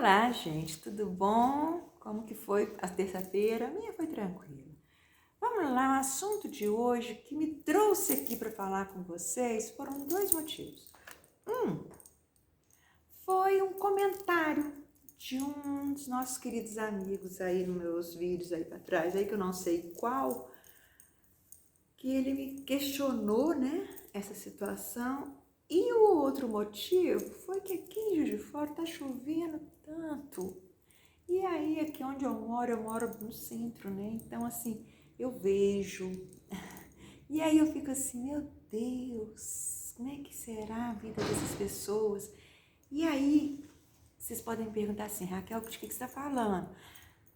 Olá, gente, tudo bom? Como que foi a terça-feira? A minha foi tranquila. Vamos lá, o assunto de hoje que me trouxe aqui para falar com vocês foram dois motivos. Foi um comentário de um dos nossos queridos amigos aí nos meus vídeos aí para trás, aí que eu não sei qual, que ele me questionou, né, essa situação. E o outro motivo foi que aqui em Juiz de Fora tá chovendo tanto. E aí, aqui onde eu moro no centro, né? Então, assim, eu vejo. E aí eu fico assim, meu Deus, como é que será a vida dessas pessoas? E aí, vocês podem perguntar assim, Raquel, de que você está falando?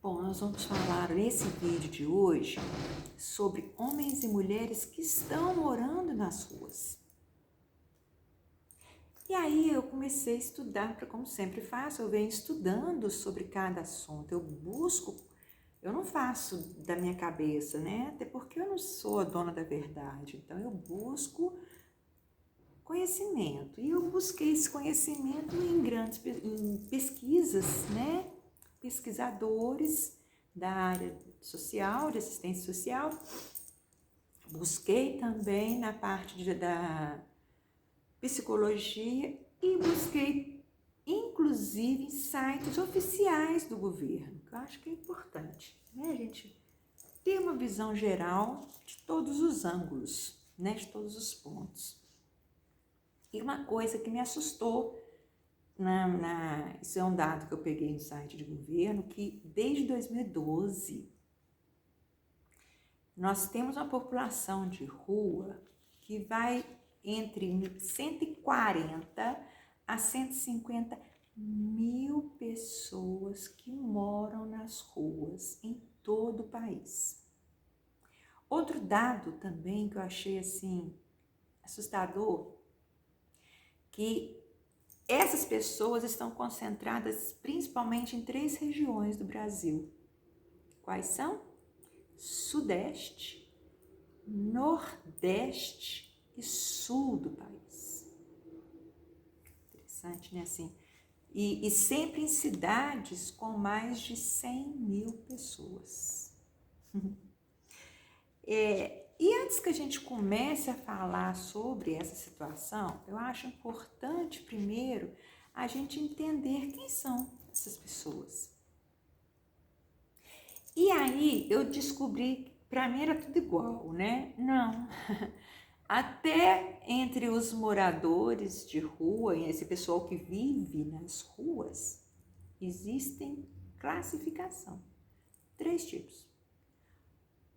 Bom, nós vamos falar nesse vídeo de hoje sobre homens e mulheres que estão morando nas ruas. E aí eu comecei a estudar, como sempre faço, eu venho estudando sobre cada assunto, eu não faço da minha cabeça, né? Até porque eu não sou a dona da verdade, então eu busco conhecimento. E eu busquei esse conhecimento em pesquisas, né? Pesquisadores da área social, de assistência social. Busquei também na parte da psicologia e busquei, inclusive, em sites oficiais do governo, que eu acho que é importante, né, a gente ter uma visão geral de todos os ângulos, né, de todos os pontos. E uma coisa que me assustou, isso é um dado que eu peguei no site de governo, que desde 2012 nós temos uma população de rua que vai entre 140 a 150 mil pessoas que moram nas ruas em todo o país. Outro dado também que eu achei assim assustador, que essas pessoas estão concentradas principalmente em 3 regiões do Brasil. Quais são? Sudeste, Nordeste e Sul do país. Interessante, né? Assim, e sempre em cidades com mais de 100 mil pessoas. E antes que a gente comece a falar sobre essa situação, eu acho importante primeiro a gente entender quem são essas pessoas. E aí eu descobri que para mim era tudo igual, né? Não. Até entre os moradores de rua, esse pessoal que vive nas ruas, existem classificação. 3 tipos.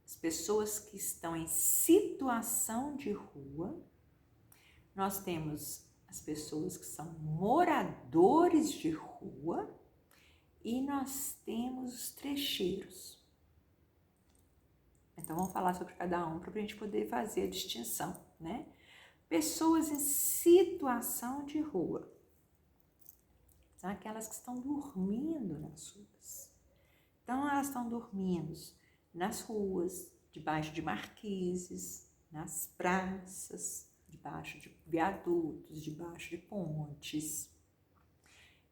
As pessoas que estão em situação de rua, nós temos as pessoas que são moradores de rua e nós temos os trecheiros. Então vamos falar sobre cada um para a gente poder fazer a distinção, né? Pessoas em situação de rua são aquelas que estão dormindo nas ruas. Então elas estão dormindo nas ruas, debaixo de marquises, nas praças, debaixo de viadutos, debaixo de pontes,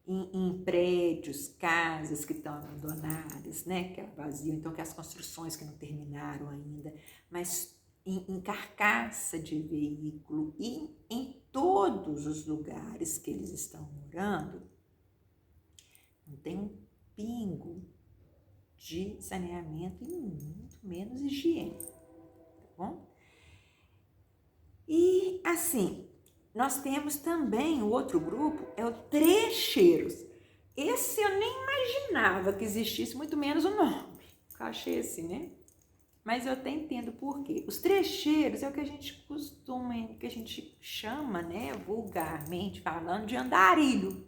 em prédios, casas que estão abandonadas, né, que é vazio, então que as construções que não terminaram ainda, mas em carcaça de veículo e em todos os lugares que eles estão morando, não tem um pingo de saneamento e muito menos higiene, tá bom? E assim, nós temos também o outro grupo, é o trecheiros. Esse eu nem imaginava que existisse, muito menos o nome. Eu achei assim, né? Mas eu até entendo por quê. Os trecheiros é o que a gente que a gente chama, né, vulgarmente falando, de andarilho.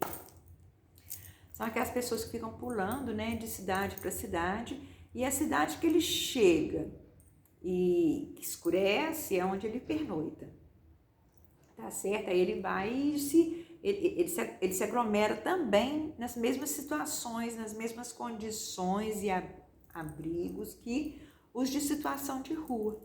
São aquelas pessoas que ficam pulando, né, de cidade para cidade, e a cidade que ele chega e escurece é onde ele pernoita. Tá certo? Aí ele vai e ele se aglomera também nas mesmas situações, nas mesmas condições e abrigos que os de situação de rua.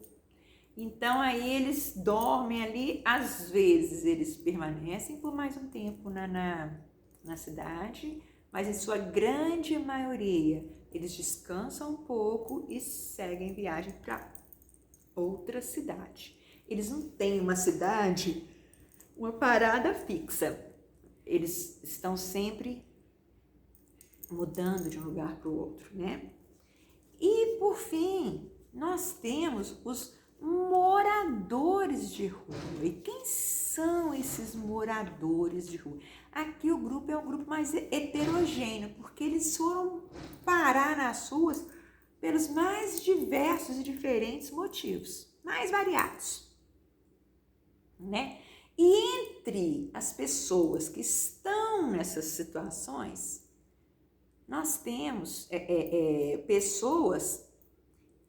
Então aí eles dormem ali, às vezes eles permanecem por mais um tempo na cidade, mas em sua grande maioria, eles descansam um pouco e seguem viagem para outra cidade. Eles não têm uma cidade, uma parada fixa. Eles estão sempre mudando de um lugar para o outro, né? E, por fim, nós temos os moradores de rua. E quem são esses moradores de rua? Aqui o grupo é um grupo mais heterogêneo, porque eles foram parar nas ruas pelos mais diversos e diferentes motivos, mais variados, né? E entre as pessoas que estão nessas situações, nós temos pessoas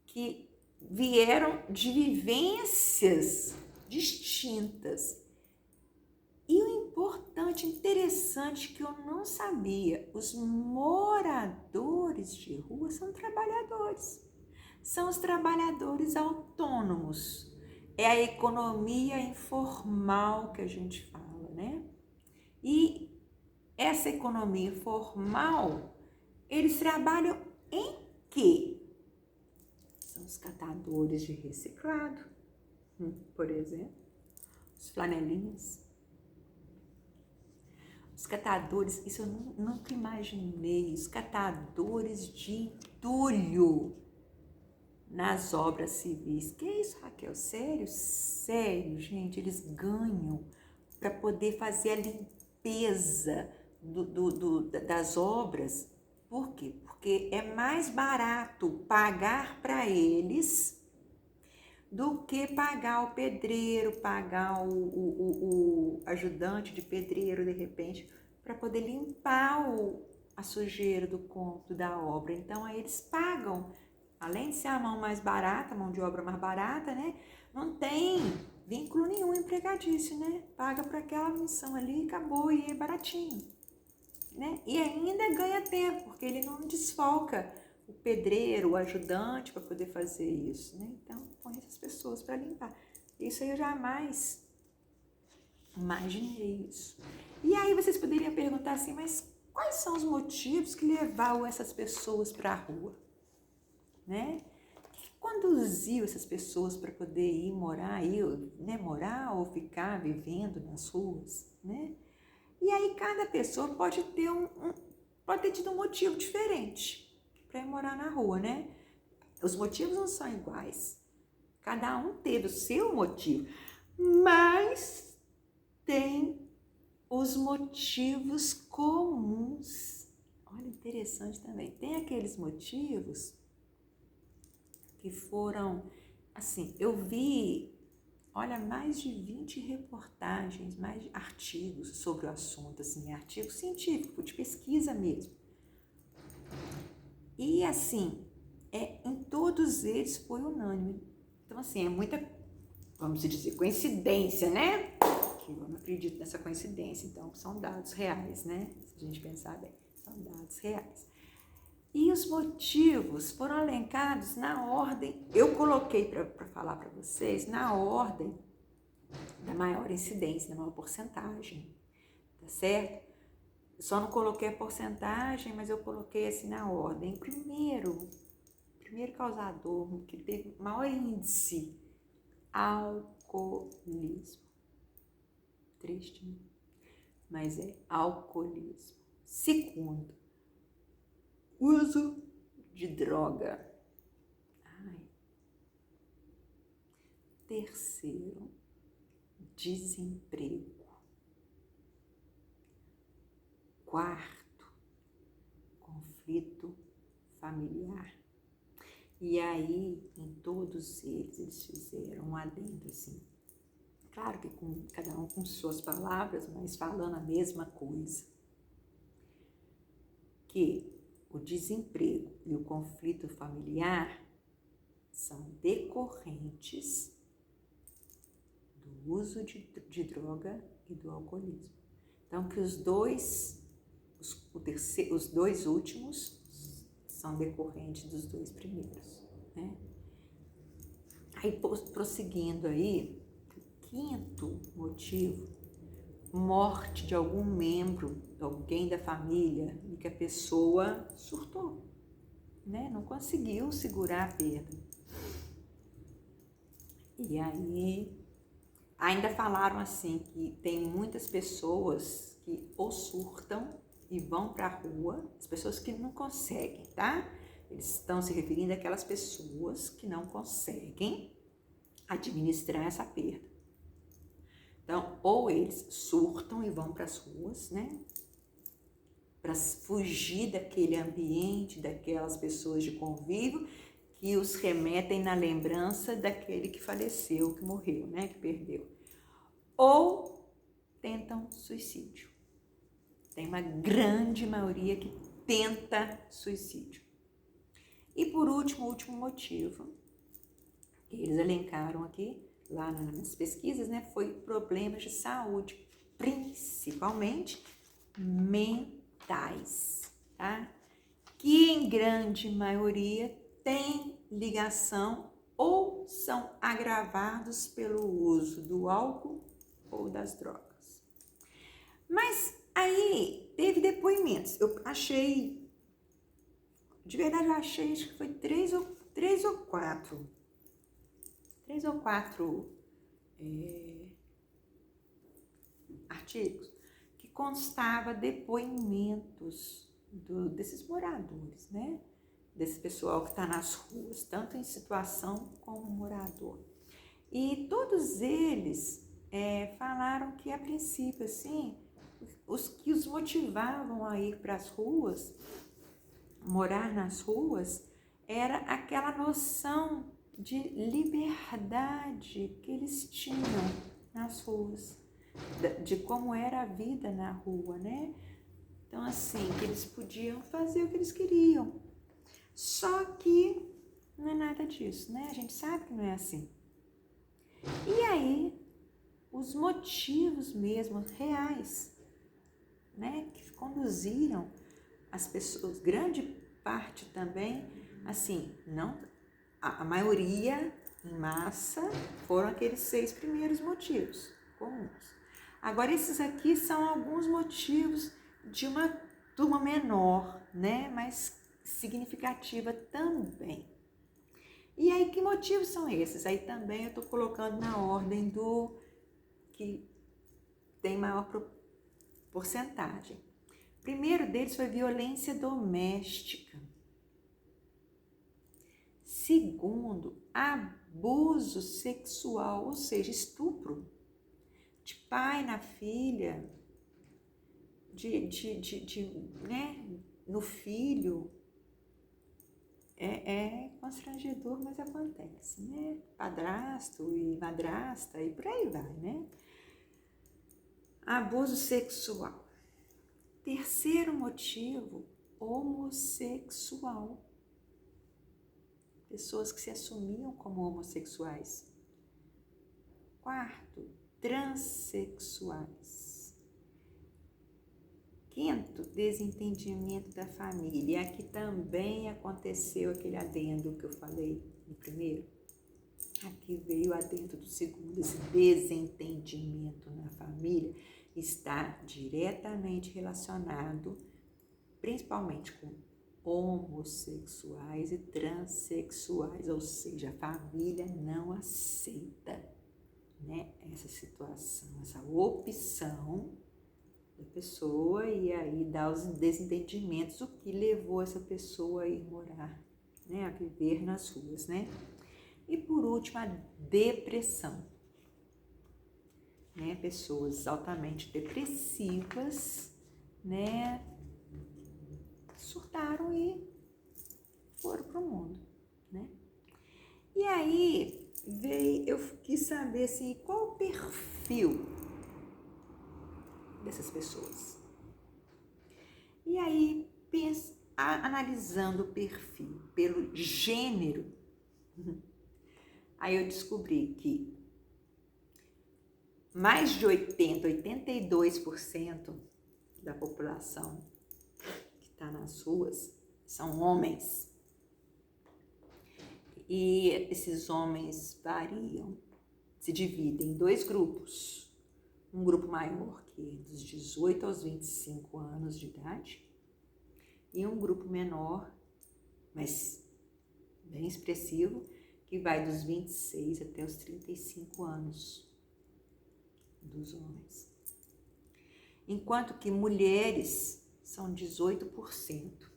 que vieram de vivências distintas. E o importante, interessante, que eu não sabia, os moradores de rua são trabalhadores. São os trabalhadores autônomos. É a economia informal que a gente fala, né? E essa economia informal, eles trabalham em quê? São os catadores de reciclado, por exemplo, os flanelinhas. Os catadores, isso eu nunca imaginei, os catadores de entulho nas obras civis. Que isso, Raquel? Sério? Sério, gente, eles ganham para poder fazer a limpeza das obras. Por quê? Porque é mais barato pagar para eles do que pagar o pedreiro, pagar o ajudante de pedreiro, de repente, para poder limpar a sujeira do cômodo da obra. Então, aí eles pagam, além de ser a mão mais barata, a mão de obra mais barata, né? Não tem vínculo nenhum empregatício, né? Paga por aquela missão ali e acabou, e é baratinho, né? E ainda ganha tempo, porque ele não desfalca o pedreiro, o ajudante para poder fazer isso, né? Então, põe essas pessoas para limpar. Isso aí eu jamais imaginei isso. E aí vocês poderiam perguntar assim, mas quais são os motivos que levaram essas pessoas para a rua, né? O que conduziu essas pessoas para poder ir morar aí, né? Morar ou ficar vivendo nas ruas, né? E aí cada pessoa pode ter pode ter tido um motivo diferente para ir morar na rua, né? Os motivos não são iguais. Cada um teve o seu motivo, mas tem os motivos comuns. Olha, interessante também. Tem aqueles motivos que foram, assim, eu vi, olha, mais de 20 reportagens, mais de artigos sobre o assunto, assim, artigo científico, de pesquisa mesmo. E assim, em todos eles foi unânime. Então, assim, é muita, vamos dizer, coincidência, né? Que eu não acredito nessa coincidência, então são dados reais, né? Se a gente pensar bem, são dados reais. E os motivos foram elencados na ordem, eu coloquei para falar para vocês, na ordem da maior incidência, da maior porcentagem, tá certo? Só não coloquei a porcentagem, mas eu coloquei assim na ordem. Primeiro causador que teve maior índice, alcoolismo. Triste, né? Mas é alcoolismo. Segundo, uso de droga. Terceiro, desemprego. Quarto, conflito familiar. E aí, em todos eles fizeram um adendo assim. Claro que cada um com suas palavras, mas falando a mesma coisa. Que o desemprego e o conflito familiar são decorrentes do uso de droga e do alcoolismo. Então, que os dois últimos são decorrentes dos dois primeiros, né? Aí, prosseguindo aí, o quinto motivo morte de algum membro, alguém da família, e que a pessoa surtou, né? Não conseguiu segurar a perda. E aí, ainda falaram assim, que tem muitas pessoas que ou surtam e vão para a rua, as pessoas que não conseguem, tá? Eles estão se referindo àquelas pessoas que não conseguem administrar essa perda. Então, ou eles surtam e vão para as ruas, né? Para fugir daquele ambiente, daquelas pessoas de convívio que os remetem na lembrança daquele que faleceu, que morreu, né? Que perdeu. Ou tentam suicídio. Tem uma grande maioria que tenta suicídio. E por último, o último motivo que eles elencaram aqui, lá nas pesquisas, né, foi problemas de saúde, principalmente mentais, tá? Que em grande maioria tem ligação ou são agravados pelo uso do álcool ou das drogas. Mas aí teve depoimentos, eu achei, de verdade eu achei, acho que foi três ou quatro artigos que constava depoimentos desses moradores, né? Desse pessoal que está nas ruas, tanto em situação como morador. E todos eles falaram que, a princípio, assim, os que os motivavam a ir para as ruas, morar nas ruas, era aquela noção de liberdade que eles tinham nas ruas, de como era a vida na rua, né? Então, assim, que eles podiam fazer o que eles queriam. Só que não é nada disso, né? A gente sabe que não é assim. E aí, os motivos mesmo reais, né, que conduziram as pessoas, grande parte também, assim, não, a maioria em massa foram aqueles 6 primeiros motivos comuns. Agora, esses aqui são alguns motivos de uma turma menor, né, mas significativa também. E aí, que motivos são esses? Aí também eu estou colocando na ordem do que tem maior porcentagem. O primeiro deles foi violência doméstica. Segundo, abuso sexual, ou seja, estupro de pai na filha, né, no filho. É constrangedor, mas acontece, né? Padrasto e madrasta e por aí vai, né? Abuso sexual. Terceiro motivo, homossexual. Pessoas que se assumiam como homossexuais. Quarto, transexuais. Quinto, desentendimento da família. E aqui também aconteceu aquele adendo que eu falei no primeiro. Aqui veio o adendo do segundo. Esse desentendimento na família está diretamente relacionado, principalmente com homossexuais e transexuais, ou seja, a família não aceita, né, essa situação, essa opção da pessoa, e aí dá os desentendimentos, o que levou essa pessoa a ir morar, né, a viver nas ruas, né? E por último, a depressão, né? Pessoas altamente depressivas, né, surtaram e foram pro mundo, né? E aí eu quis saber assim, qual o perfil dessas pessoas. E aí, analisando o perfil pelo gênero, aí eu descobri que mais de 82% da população que está nas ruas são homens. E esses homens variam, se dividem em 2 grupos. um grupo maior, que é dos 18 aos 25 anos de idade, e um grupo menor, mas bem expressivo, que vai dos 26 até os 35 anos dos homens. Enquanto que mulheres são 18%.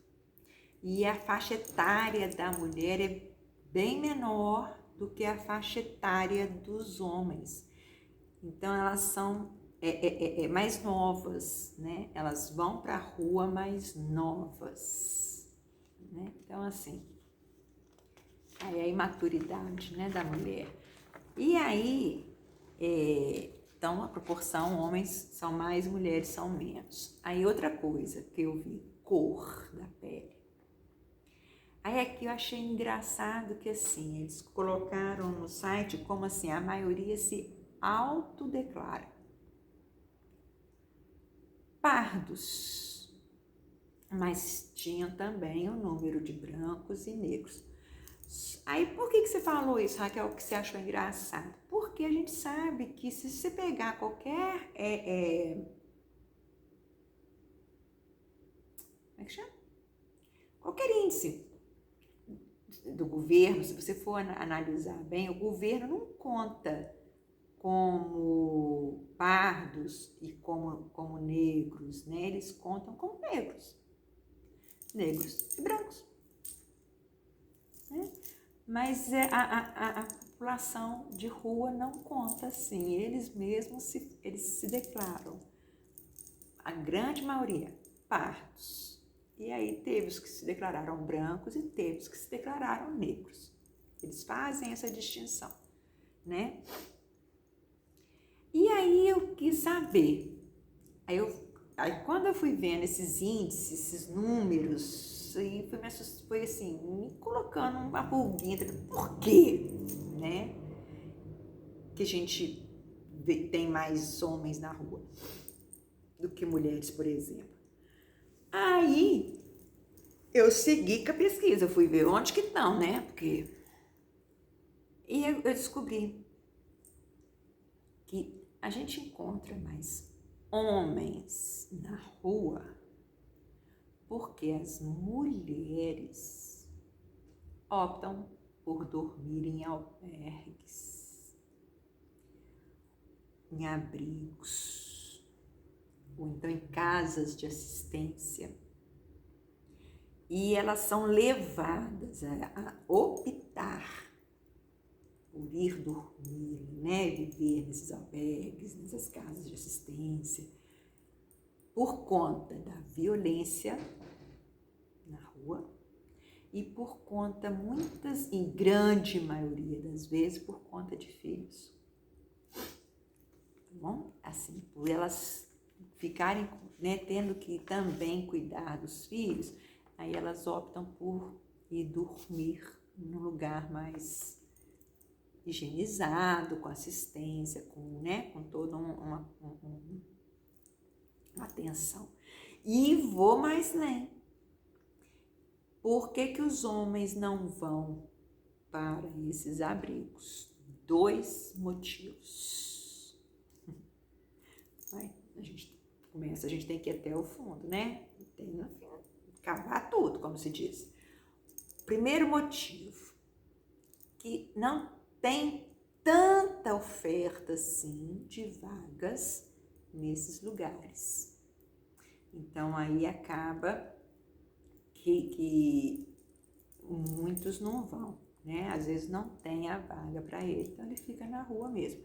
E a faixa etária da mulher é bem menor do que a faixa etária dos homens. Então, elas são mais novas, né? Elas vão para a rua mais novas, né? Então, assim, aí a imaturidade, né, da mulher. E aí, então, a proporção, homens são mais, mulheres são menos. Aí, outra coisa que eu vi, cor da pele. Aí aqui eu achei engraçado que assim, eles colocaram no site como assim, a maioria se autodeclara. Pardos, mas tinham também o número de brancos e negros. Aí por que você falou isso, Raquel, que você achou engraçado? Porque a gente sabe que se você pegar qualquer... como é que chama? Qualquer índice do governo, se você for analisar bem, o governo não conta como pardos e como negros, né? Eles contam como negros e brancos, né? Mas a população de rua não conta assim, eles mesmos eles se declaram, a grande maioria, pardos. E aí teve os que se declararam brancos e teve os que se declararam negros. Eles fazem essa distinção, né? E aí eu quis saber. Aí quando eu fui vendo esses índices, esses números, aí foi assim, me colocando uma pulguinha, por quê, né? Que a gente tem mais homens na rua do que mulheres, por exemplo. Aí eu segui com a pesquisa, eu fui ver onde que estão, né? E eu descobri que a gente encontra mais homens na rua porque as mulheres optam por dormir em albergues, em abrigos, ou então em casas de assistência. E elas são levadas a optar por ir dormir, né? Viver nesses albergues, nessas casas de assistência, por conta da violência na rua e por conta, em grande maioria das vezes, por conta de filhos. Tá bom? Assim, por elas ficarem, né, tendo que também cuidar dos filhos, aí elas optam por ir dormir num lugar mais higienizado, com assistência, com toda uma atenção. E vou mais além. Por que os homens não vão para esses abrigos? 2 motivos. A gente tem que ir até o fundo, né? Tem que cavar tudo, como se diz. Primeiro motivo, que não tem tanta oferta assim de vagas nesses lugares. Então aí acaba que muitos não vão, né? Às vezes não tem a vaga para ele, então ele fica na rua mesmo.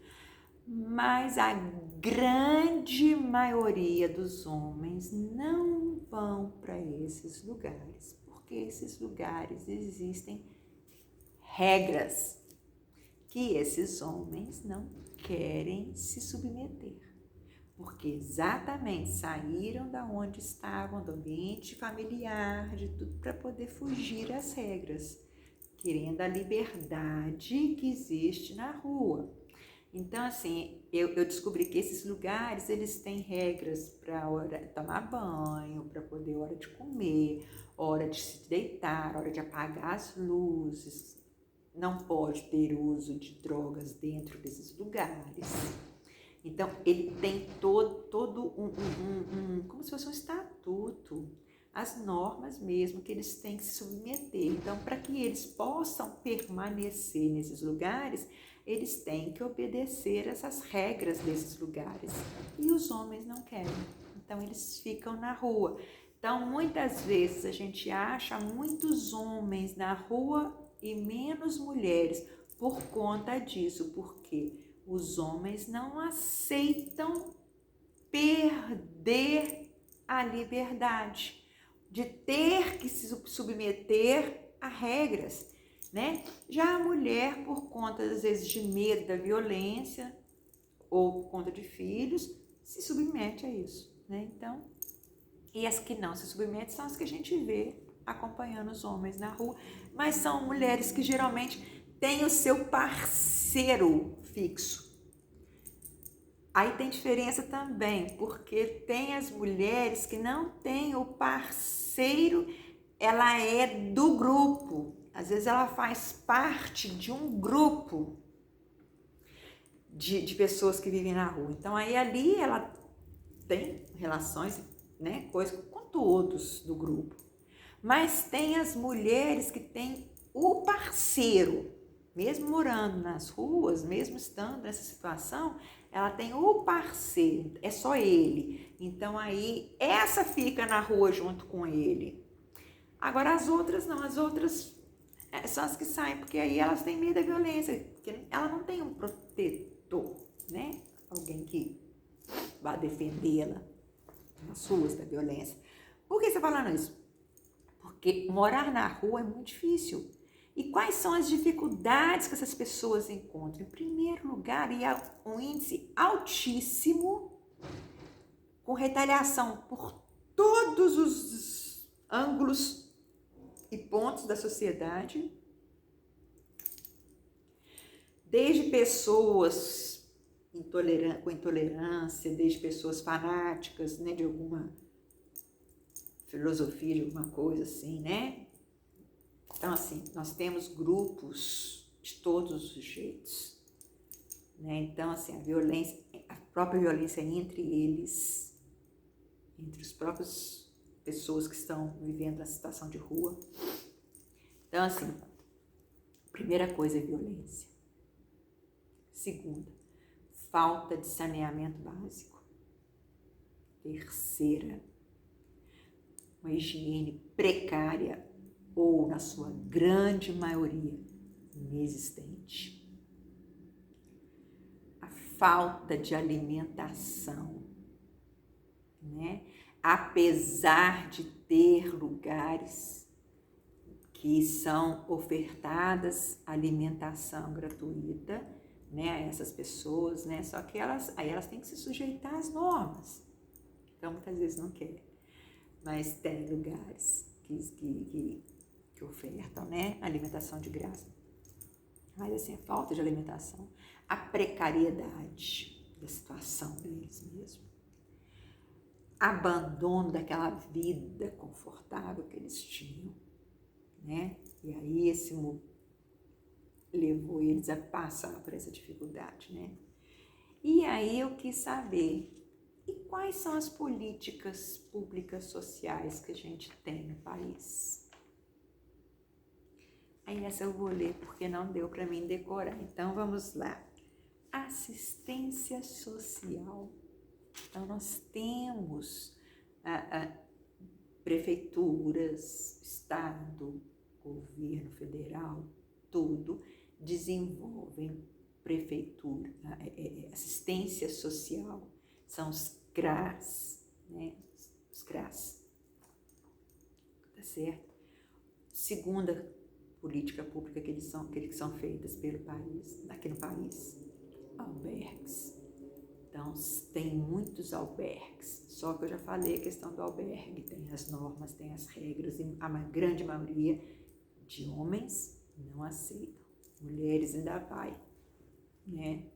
Mas a grande maioria dos homens não vão para esses lugares, porque esses lugares existem regras que esses homens não querem se submeter, porque exatamente saíram da onde estavam, do ambiente familiar, de tudo, para poder fugir às regras, querendo a liberdade que existe na rua. Então, assim, eu descobri que esses lugares, eles têm regras para hora de tomar banho, para poder hora de comer, hora de se deitar, hora de apagar as luzes. Não pode ter uso de drogas dentro desses lugares. Então, ele tem todo como se fosse um estatuto, as normas mesmo que eles têm que se submeter. Então, para que eles possam permanecer nesses lugares, eles têm que obedecer essas regras desses lugares. E os homens não querem. Então, eles ficam na rua. Então, muitas vezes a gente acha muitos homens na rua e menos mulheres por conta disso, porque os homens não aceitam perder a liberdade de ter que se submeter a regras, né? Já a mulher, por conta, às vezes, de medo da violência ou por conta de filhos, se submete a isso, né? Então, e as que não se submetem são as que a gente vê acompanhando os homens na rua, mas são mulheres que geralmente têm o seu parceiro fixo. Aí tem diferença também, porque tem as mulheres que não têm o parceiro, ela é do grupo. Às vezes ela faz parte de um grupo de pessoas que vivem na rua. Então aí ali ela tem relações, né, coisas com todos do grupo. Mas tem as mulheres que têm o parceiro, mesmo morando nas ruas, mesmo estando nessa situação, ela tem o parceiro, é só ele. Então aí essa fica na rua junto com ele. Agora as outras não, as outras são as que saem, porque aí elas têm medo da violência, porque ela não tem um protetor, né? Alguém que vá defendê-la nas ruas da violência. Por que você está falando isso? Porque morar na rua é muito difícil. E quais são as dificuldades que essas pessoas encontram? Em primeiro lugar, há um índice altíssimo com retaliação por todos os ângulos e pontos da sociedade, desde pessoas com intolerância, desde pessoas fanáticas, né, de alguma filosofia, de alguma coisa assim, né? Então, assim, nós temos grupos de todos os jeitos, né? Então, assim, a própria violência entre eles, entre as próprias pessoas que estão vivendo a situação de rua. Então, assim, primeira coisa é violência. Segunda, falta de saneamento básico. Terceira, uma higiene precária ou, na sua grande maioria, inexistente. A falta de alimentação, né? Apesar de ter lugares que são ofertadas alimentação gratuita, né, a essas pessoas, né? Só que elas têm que se sujeitar às normas. Então, muitas vezes não querem. Mas tem lugares que ofertam, né, alimentação de graça. Mas, assim, a falta de alimentação, a precariedade da situação deles mesmo, abandono daquela vida confortável que eles tinham, né? E aí esse levou eles a passar por essa dificuldade, né? E aí eu quis saber, e quais são as políticas públicas sociais que a gente tem no país? Aí essa eu vou ler porque não deu para mim decorar. Então vamos lá. Assistência social. Então nós temos prefeituras, estado, governo federal, tudo desenvolvem assistência social, são os CRAS, né? Os CRAS, tá certo? Segunda política pública que são feitas pelo país, aqui no país, albergues. Então, tem muitos albergues, só que eu já falei a questão do albergue, tem as normas, tem as regras, e a grande maioria de homens não aceitam, mulheres ainda vai, né?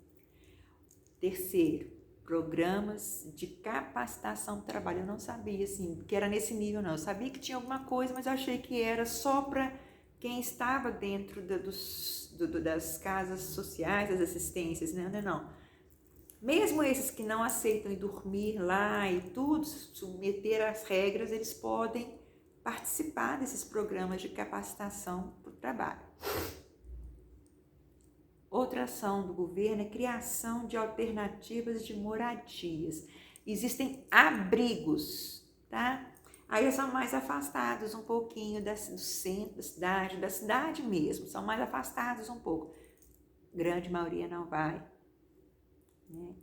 Terceiro, programas de capacitação do trabalho. Eu não sabia, assim, que era nesse nível, não. Eu sabia que tinha alguma coisa, mas eu achei que era só para quem estava dentro das casas sociais, das assistências, né? Não. Mesmo esses que não aceitam ir dormir lá e tudo, submeter às regras, eles podem participar desses programas de capacitação para o trabalho. Outra ação do governo é criação de alternativas de moradias. Existem abrigos, tá? Aí eles são mais afastados um pouquinho do centro da cidade mesmo, são mais afastados um pouco. Grande maioria não vai. Né?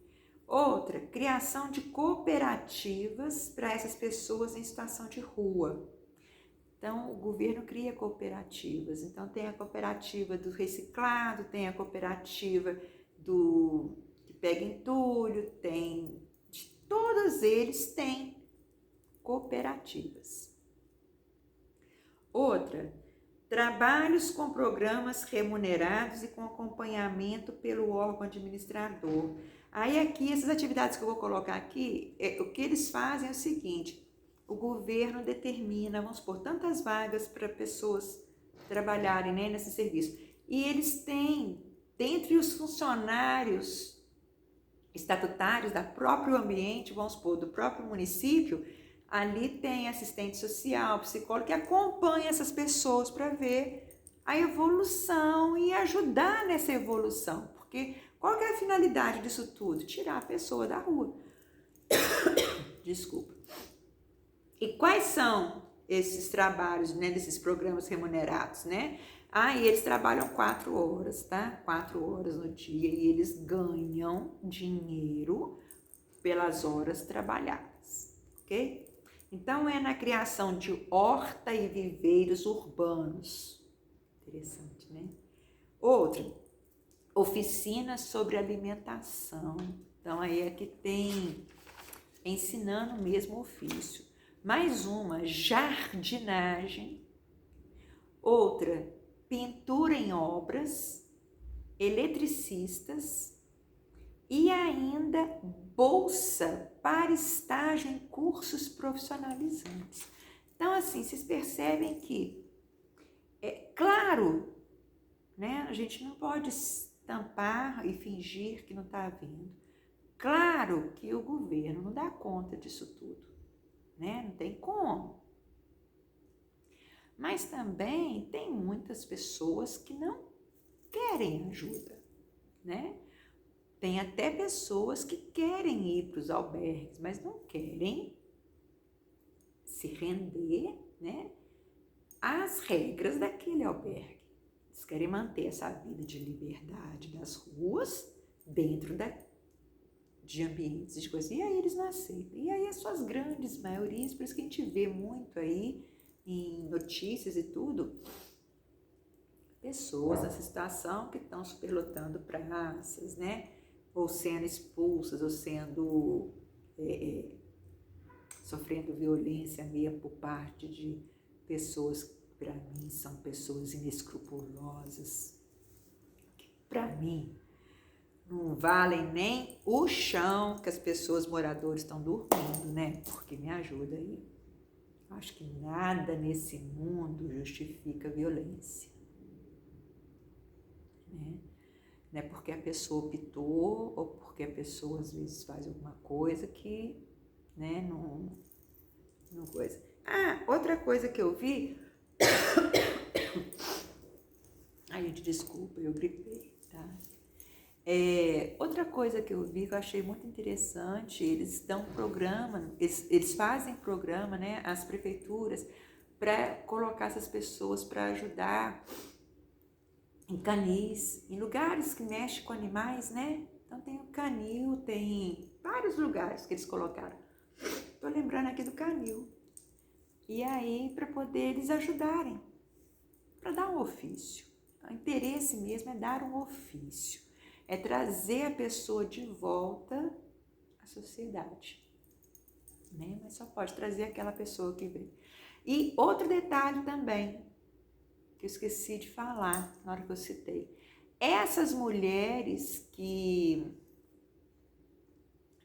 Outra, criação de cooperativas para essas pessoas em situação de rua. Então, o governo cria cooperativas. Então, tem a cooperativa do reciclado, tem a cooperativa do que pega entulho, tem... De todos eles têm cooperativas. Outra, trabalhos com programas remunerados e com acompanhamento pelo órgão administrador. Aí aqui, essas atividades que eu vou colocar aqui, o que eles fazem é o seguinte: o governo determina, vamos supor, tantas vagas para pessoas trabalharem, né, nesse serviço. E eles têm, dentre os funcionários estatutários da próprio ambiente, vamos supor, do próprio município, ali tem assistente social, psicólogo, que acompanha essas pessoas para ver a evolução e ajudar nessa evolução. Porque qual que é a finalidade disso tudo? Tirar a pessoa da rua. Desculpa. E quais são esses trabalhos, né, desses programas remunerados, né? E eles trabalham 4 horas, tá? 4 horas no dia e eles ganham dinheiro pelas horas trabalhadas, ok? Então, é na criação de horta e viveiros urbanos. Interessante, né? Outra, oficinas sobre alimentação. Então, aí é que tem ensinando o mesmo ofício. Mais uma, jardinagem. Outra, pintura em obras, eletricistas e ainda bolsa para estágio em cursos profissionalizantes. Então, assim, vocês percebem que, é claro, né, a gente não pode tampar e fingir que não está vendo. Claro que o governo não dá conta disso tudo, né? Não tem como. Mas também tem muitas pessoas que não querem ajuda, né? Tem até pessoas que querem ir para os albergues, mas não querem se render, né, às regras daquele albergue. Eles querem manter essa vida de liberdade das ruas dentro de ambientes de coisa. E aí eles não aceitam. E aí as suas grandes maiorias, por isso que a gente vê muito aí em notícias e tudo, pessoas nessa situação que estão superlotando praças, né? Ou sendo expulsas, ou sendo sofrendo violência mesmo por parte de pessoas que, para mim, são pessoas inescrupulosas, que, para mim, não valem nem o chão que as pessoas moradores estão dormindo, né? Porque me ajuda aí. Acho que nada nesse mundo justifica violência, né? Não é porque a pessoa optou ou porque a pessoa às vezes faz alguma coisa que, né, não coisa. Outra coisa que eu vi... Ai, gente, desculpa, eu gripei, tá? Outra coisa que eu vi que eu achei muito interessante, eles dão programa, eles fazem programa, né, as prefeituras, para colocar essas pessoas para ajudar em canis, em lugares que mexem com animais, né? Então tem o canil, tem vários lugares que eles colocaram. Tô lembrando aqui do canil. E aí, para poder eles ajudarem, para dar um ofício. O interesse mesmo é dar um ofício, é trazer a pessoa de volta à sociedade, né? Mas só pode trazer aquela pessoa que veio. E outro detalhe também, que eu esqueci de falar na hora que eu citei. Essas mulheres que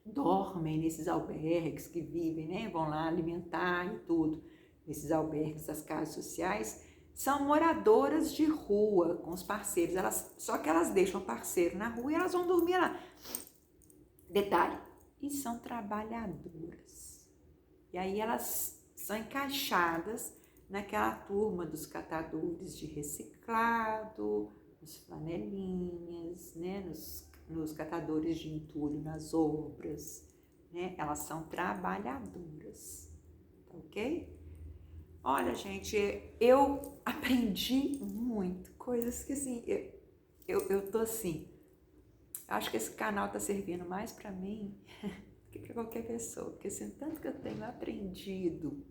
dormem nesses albergues, que vivem, né, vão lá alimentar e tudo, nesses albergues, essas casas sociais, são moradoras de rua com os parceiros. Só que elas deixam o parceiro na rua e elas vão dormir lá. Detalhe, e são trabalhadoras. E aí elas são encaixadas naquela turma dos catadores de reciclado, nos flanelinhas, né? nos catadores de entulho nas obras, né? Elas são trabalhadoras, tá ok? Olha, gente, eu aprendi muito, coisas que assim, eu tô assim, acho que esse canal tá servindo mais para mim do que para qualquer pessoa, porque assim, tanto que eu tenho aprendido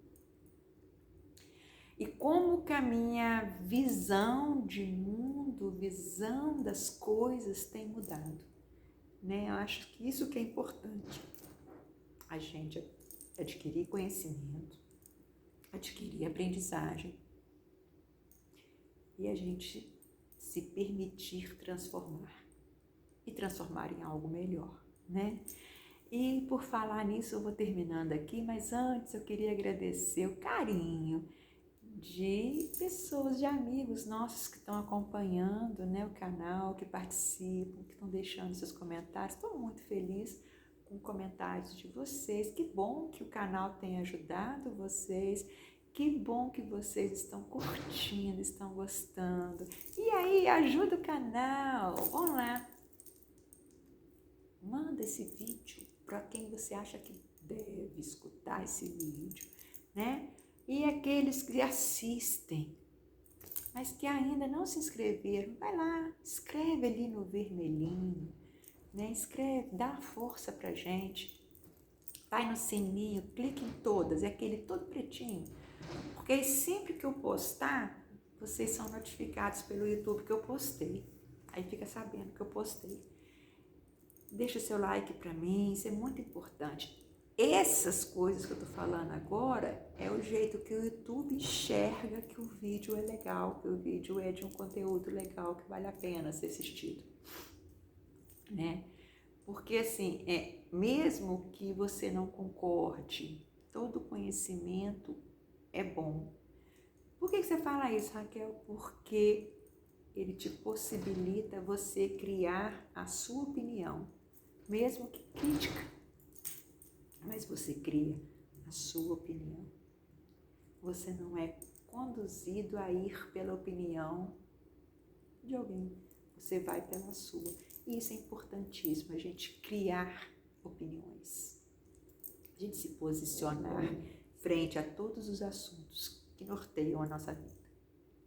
e como que a minha visão de mundo, visão das coisas tem mudado, né? Eu acho que isso que é importante, a gente adquirir conhecimento, adquirir aprendizagem e a gente se permitir transformar e transformar em algo melhor, né? E por falar nisso, eu vou terminando aqui, mas antes eu queria agradecer o carinho de pessoas, de amigos nossos que estão acompanhando, né, o canal, que participam, que estão deixando seus comentários. Estou muito feliz com comentários de vocês. Que bom que o canal tem ajudado vocês. Que bom que vocês estão curtindo, estão gostando. E aí, ajuda o canal. Vamos lá. Manda esse vídeo para quem você acha que deve escutar esse vídeo, né? E aqueles que assistem, mas que ainda não se inscreveram, vai lá, escreve ali no vermelhinho, né? Escreve, dá força pra gente. Vai no sininho, clique em todas, é aquele todo pretinho. Porque aí sempre que eu postar, vocês são notificados pelo YouTube que eu postei. Aí fica sabendo que eu postei. Deixa o seu like pra mim, isso é muito importante. Essas coisas que eu tô falando agora é o jeito que o YouTube enxerga que o vídeo é legal, que o vídeo é de um conteúdo legal, que vale a pena ser assistido, né? Porque assim, mesmo que você não concorde, todo conhecimento é bom. Por que você fala isso, Raquel? Porque ele te possibilita você criar a sua opinião, mesmo que crítica. Mas você cria a sua opinião. Você não é conduzido a ir pela opinião de alguém. Você vai pela sua. E isso é importantíssimo, a gente criar opiniões. A gente se posicionar frente a todos os assuntos que norteiam a nossa vida,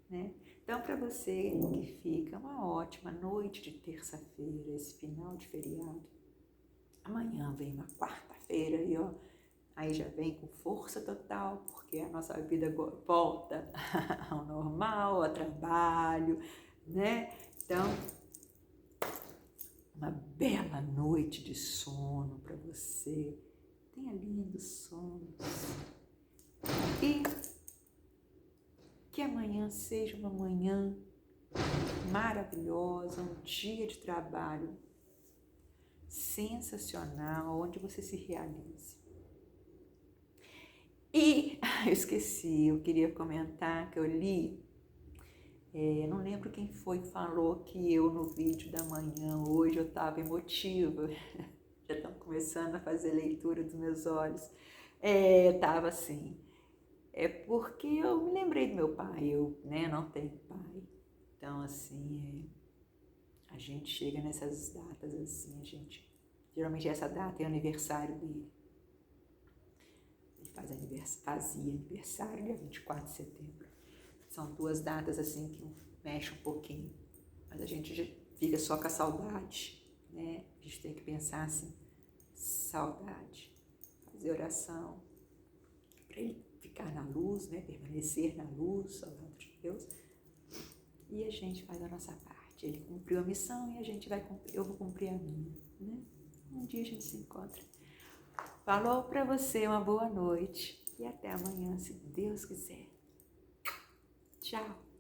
né? Então, para você que fica uma ótima noite de terça-feira, esse final de feriado. Amanhã vem uma quarta-feira e aí já vem com força total, porque a nossa vida volta ao normal, ao trabalho, né? Então, uma bela noite de sono para você. Tenha lindos sonhos. E que amanhã seja uma manhã maravilhosa, um dia de trabalho sensacional, onde você se realize. E eu esqueci, eu queria comentar que eu li, não lembro quem foi que falou que eu no vídeo da manhã hoje eu estava emotiva. Já estão começando a fazer leitura dos meus olhos. Eu estava assim, porque eu me lembrei do meu pai, eu não tenho pai. Então assim, a gente chega nessas datas assim, geralmente essa data é o aniversário dele. Ele fazia aniversário dia 24 de setembro. São duas datas assim que mexem um pouquinho, mas a gente já fica só com a saudade, né? A gente tem que pensar assim, saudade, fazer oração para ele ficar na luz, né? Permanecer na luz, ao lado de Deus. E a gente faz a nossa parte. Ele cumpriu a missão e eu vou cumprir a minha, né? Um dia a gente se encontra. Falou para você, uma boa noite e até amanhã, se Deus quiser. Tchau!